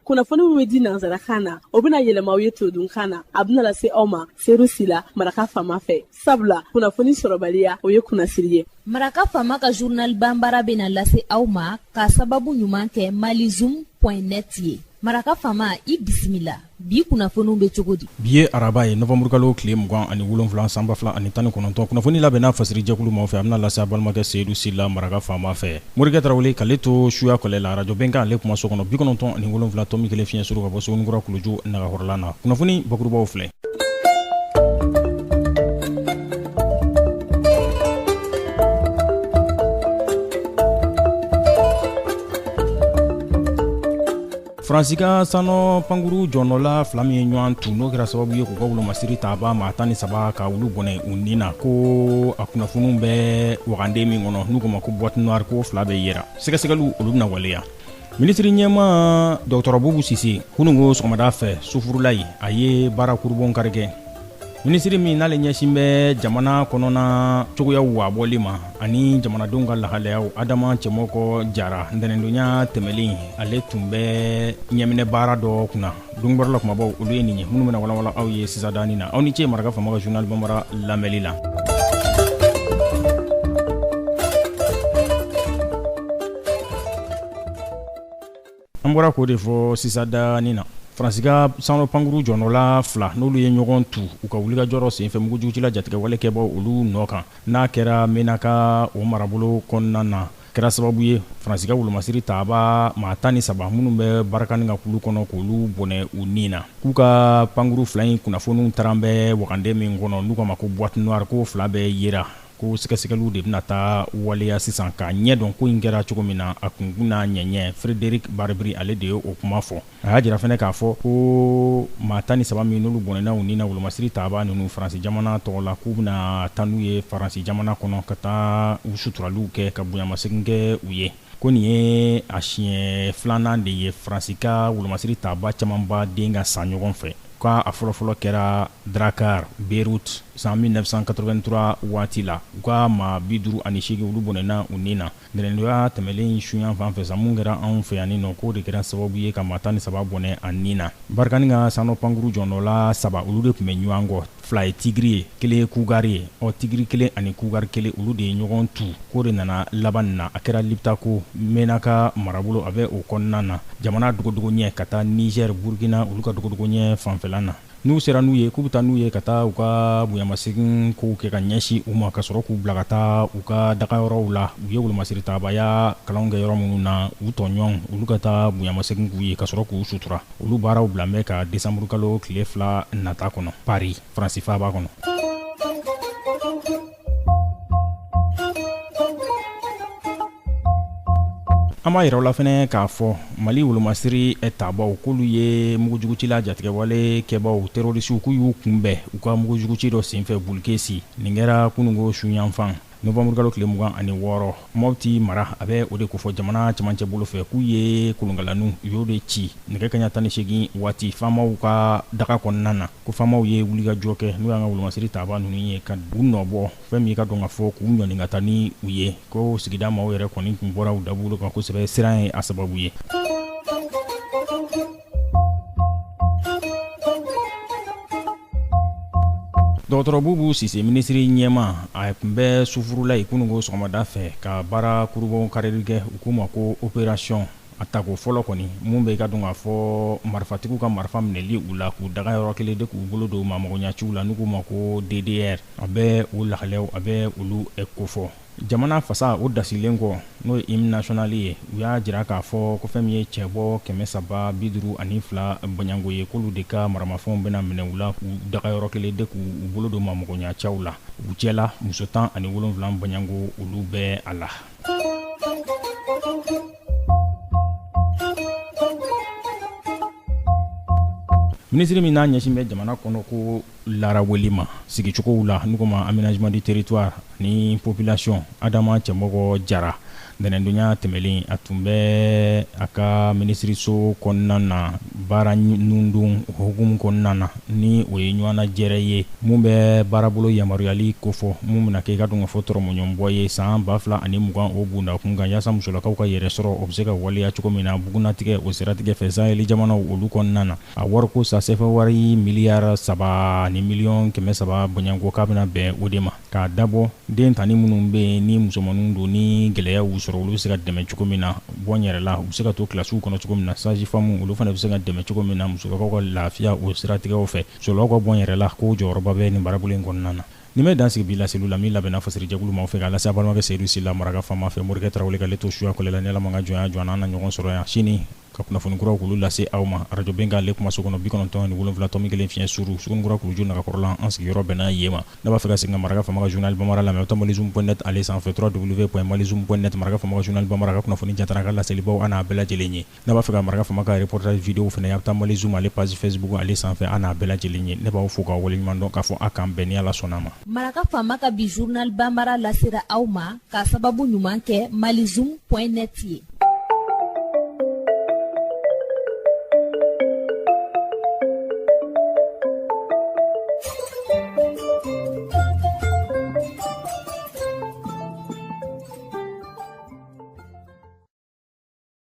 kunnafoni min bɛ di nanzarakan na o bɛna yɛlɛma aw ye todunkan na a bɛna lase aw ma serusi la maraka faama fɛ sabula kunnafoni sɔrɔbaliya o ye kunnasiri ye. maraka faama ka journal banbara bɛna lase aw ma ka sababu ɲuman kɛ malizoom.net ye. maraka faama i bisimila bi kunnafoniw bɛ cogo di. bi ye araba ye novembre kalo tile 27 san 2019 kunnafoni labɛnna fasiri jɛkulu ma fɛ a bɛna lase a balimakɛ seyidu sila maraka faama fɛ. morikɛ tarawele k'ale to suya kɔlɛ la radio bɛnkan ale kuma so kɔnɔ 97 tɔmi kelen fiɲɛ suru ka bɔ Sogonikura Kuluju nagahɔrɔla na. kunnafoni bakurubaw filɛ. Fransika sano panguru jɔnɔla fila min ye ɲɔgɔn tu n'o kɛra sababu ye k'u ka wolomasiri taaba maa 13 ka wulu bɔnɛ u nin na ko a kunnafoniw bɛ waganden min kɔnɔ n'u ko ma ko boîte noire ko fila bɛ yera sɛgɛsɛgɛliw olu bɛna waleya. Ministiri ɲɛma Dr Boubou Cissé kunungo sɔgɔmada fɛ sufurula ye a ye baara kurubon karikɛ. Ministiri min n'ale ɲɛsin bɛ jamana kɔnɔna cogoyaw wabɔli ma ani jamanadenw ka lahalayaw Adama Cɛmɔkɔ Jara ntɛnɛndonya tɛmɛlen ale tun bɛ ɲɛminɛ baara dɔ kunna. Dungbarala kumabaw olu ye nin ye minnu bɛna walawala aw ye sisadani na aw ni ce maraka faama ka journal banbara lamɛli la. An bɔra k'o de fɔ sisadani na. Fransika sano panguru jɔnɔla fila n'olu ye ɲɔgɔn tu u ka wuli ka jɔrɔ senfɛ mugujugutila jatigɛ wale kɛbɔ olu nɔ kan n'a kɛra Menaka o marabolo kɔnɔna na kɛra sababu ye Fransika wolomasiri taaba maa 13 minnu bɛ barakani ka kulu kɔnɔ k'olu bɔnɛ u nin na k'u ka panguru fila in kunnafoniw taara bɛ waganden min kɔnɔ n'u ka ma ko boîte noire ko fila bɛ yera ko sɛgɛsɛgɛliw de bɛna taa waleya sisan ka ɲɛ dɔn ko in kɛra cogo min na a kunkun n'a ɲɛɲɛ Frédéric Barbry ale de ye o kuma fɔ. A y'a jira fɛnɛ k'a fɔ ko maa 13 min n'olu bɔnɛna u ni na wolomasiri taaba ninnu Faransi jamana tɔgɔ la k'u bɛna taa n'u ye Faransi jamana kɔnɔ ka taa u suturaliw kɛ ka bonyamasegin kɛ u ye. Ko nin ye a siɲɛ filanan de ye Faransi ka wolomasiri taaba camanba den ka san ɲɔgɔn fɛ. Ka a fɔlɔfɔlɔ kɛra Dakar, Beirut san 1983 waati la u ka maa 58 olu bɔnɛna u nin na. Ntɛnɛndonya tɛmɛlen suyan fan fɛ mun kɛra anw fɛ yan nɔ k'o de kɛra sababu ye ka maa 13 bɔnɛ a nin na. Barikani ka sano panguru jɔnɔla 3 olu de tun bɛ ɲɔgɔn kɔ. Fila ye tigiri ye kelen ye kugari ye tigiri kelen ani kugari kelen olu de ye ɲɔgɔn tu k'o de nana laban na a kɛra Liptako Menaka marabolo a bɛ o kɔnɔna na jamana dogodogo ɲɛ ka taa Niger Burkina olu ka dogodogo ɲɛ fanfɛla na. N'u sera n'u ye k'u bɛ taa n'u ye ka taa u ka bonyamasegin kow kɛ ka ɲɛsin u ma ka sɔrɔ k'u bila ka taa u ka dagayɔrɔw la u ye wolomasiri taabaya kalanw kɛ yɔrɔ minnu na u tɔɲɔgɔn olu ka taa bonyamasegin k'u ye ka sɔrɔ k'u sutura olu baaraw bila mɛ ka décembre kalo tile 2 nata kɔnɔ Paris Faransi faaba kɔnɔ. An b'a yiraw la fɛnɛ k'a fɔ Mali wolomasiri tabaw k'olu ye mugujugutila jatigɛwale kɛbaw terrorisiw k'u y'u kunbɛn u ka mugujuguci dɔ senfɛ Bulkesi nin kɛra kunungo suyanfan novembre kalo tile 26 Mopti mara a bɛ o de kofɔ jamana cɛmancɛ bolo fɛ k'u ye kolongalanu u y'o de ci nɛgɛ kaɲa 18 waati faamaw ka daga kɔnɔna na ko faamaw ye wulikajɔ kɛ n'u y'an ka wolomasiri taaba ninnu ye ka u nɔbɔ fɛn min ka dɔn ka fɔ k'u ɲɔni ka taa ni u ye ko sigida maaw yɛrɛ kɔni tun bɔra u dabolo kan kosɛbɛ siran ye a sababu ye. Dr Boubou Cissé ministiri ɲɛma a tun bɛ sufurula ye kunungo sɔgɔmada fɛ ka baara kurubon karili kɛ u k'u ma ko opération a tako fɔlɔ kɔni mun bɛ ka dɔn k'a fɔ marifatigiw ka marifa minɛli u la k'u daga yɔrɔ kelen de k'u bolo don maamɔgɔɲaciw la n'u k'u ma ko DDR a bɛ o lahalayaw a bɛ olu kofɔ. Jamana fasa o dasilen kɔ n'o ye hymne national ye u y'a jira k'a fɔ ko fɛn min ye cɛbɔ 352 Banyango ye k'olu de ka maramafɛnw bɛna minɛ u la k'u daga yɔrɔ kelen de k'u bolo don maamɔgɔɲacaw la u cɛla muso 17 Banyango olu bɛ a la. Ministre min n'a ɲɛsin bɛ jamana kɔnɔ ko laraweli ma sigicogow la n'u ko ma aménagement du territoire ni population Adama Cɛmɔgɔ Jara dɛnɛndonya tɛmɛlen a tun bɛ a ka minisiriso kɔnɔna na baara nundun hukumu kɔnɔna na ni o ye ɲɔgɔnna jɛrɛ ye mun bɛ baarabolo yamaruyali kofɔ mun bɛna kɛ ka dɔn ka fɔ tɔrɔmɔɲɔnbɔ ye san 2020 o bundakun kan yaasa musolakaw ka yɛrɛ sɔrɔ o bɛ se ka waleya cogo min na bugunatigɛ o siratigɛ fɛ Sahɛli jamanaw olu kɔnɔna na a wariko sa sɛfɛ wari miliyari 3 ni miliyɔn 300 bonyanko k'a bɛna bɛn o de ma k'a dabɔ den tani minnu bɛ yen ni musomaninw don ni gɛlɛya y'u sɔrɔ olu bɛ se ka dɛmɛ cogo min na bɔ n yɛrɛ la u bɛ se ka to kilasiw kɔnɔ cogo min na sajifamu olu fana bɛ se ka dɛmɛ cogo min na musolakaw ka lafiya o siratigɛw fɛ musolakaw ka bɔ n yɛrɛ la ko jɔyɔrɔba bɛ nin baarabolo in kɔnɔna na ni bɛ dan sigi bi laseliw la min labɛnna fasɛrijɛkulu ma fɛ k'a lase a balimakɛ Seyidu Sila maraka fama fɛ Morikɛ Tarawele ka ale to suya kɔlɛ la ni Ala ma ka jɔnya jɔ an na ɲɔgɔn sɔrɔ yan sini ka kunnafoni kuraw k'olu lase aw ma radio Benga ale kuma so kɔnɔ 97.7 tɔmi kelen fiɲɛ suru Sugunikura Kuluju Nagakɔrɔla an sigiyɔrɔ bɛnna yen ma n'a b'a fɛ ka segin ka maraka fama ka journal Bamara lamɛn aw ta malizoom.net ale sanfɛ www.malizoom.net maraka fama ka journal Bamara ka kunnafoni jatara ka laselibaw an n'a bɛɛ lajɛlen ye n'a b'a fɛ ka maraka fama ka reportage vidéo fɛnɛ aw ta malizoom ale page Facebook ale sanfɛ an n'a bɛɛ lajɛlen ye ne b'aw fo k'aw waleɲuman dɔn k'a fɔ a k'an bɛn ni Ala sɔnna ma. Maraka fama ka bi journal Bambara lasera aw ma ka sababu ɲuman kɛ malizoom.net ye.